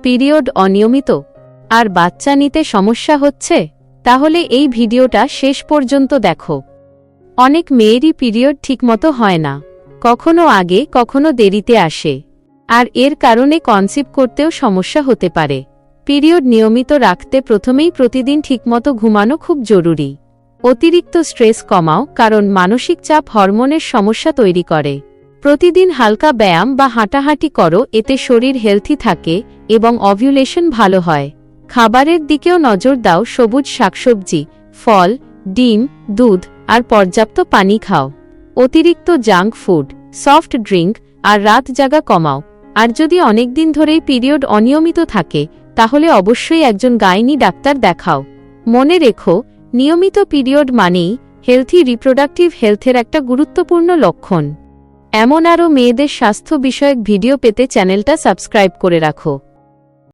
Period অনিয়মিত আর বাচ্চা নিতে সমস্যা হচ্ছে, তাহলে এই ভিডিওটা শেষ পর্যন্ত দেখো। অনেক মেয়েরই পিরিয়ড ঠিকমতো হয় না, কখনো আগে কখনো দেরিতে আসে, আর এর কারণে কনসিভ করতেও সমস্যা হতে পারে। পিরিয়ড নিয়মিত রাখতে প্রথমেই প্রতিদিন ঠিকমতো ঘুমানো খুব জরুরি। অতিরিক্ত স্ট্রেস কমাও, কারণ মানসিক চাপ হরমোনের সমস্যা তৈরি করে। প্রতিদিন হালকা ব্যায়াম বা হাঁটাহাঁটি করো, এতে শরীর হেলথি থাকে এবং ওভ্যুলেশন ভালো হয়। খাবারের দিকেও নজর দাও, সবুজ শাকসবজি, ফল, ডিম, দুধ আর পর্যাপ্ত পানি খাও। অতিরিক্ত জাঙ্ক ফুড, সফট ড্রিঙ্ক আর রাত জাগা কমাও। আর যদি অনেকদিন ধরেই পিরিয়ড অনিয়মিত থাকে, তাহলে অবশ্যই একজন গাইনি ডাক্তার দেখাও। মনে রেখো, নিয়মিত পিরিয়ড মানেই হেলথি রিপ্রোডাক্টিভ হেলথের একটা গুরুত্বপূর্ণ লক্ষণ। এমন আরও মেয়েদের স্বাস্থ্য বিষয়ক ভিডিও পেতে চ্যানেলটা সাবস্ক্রাইব করে রাখো।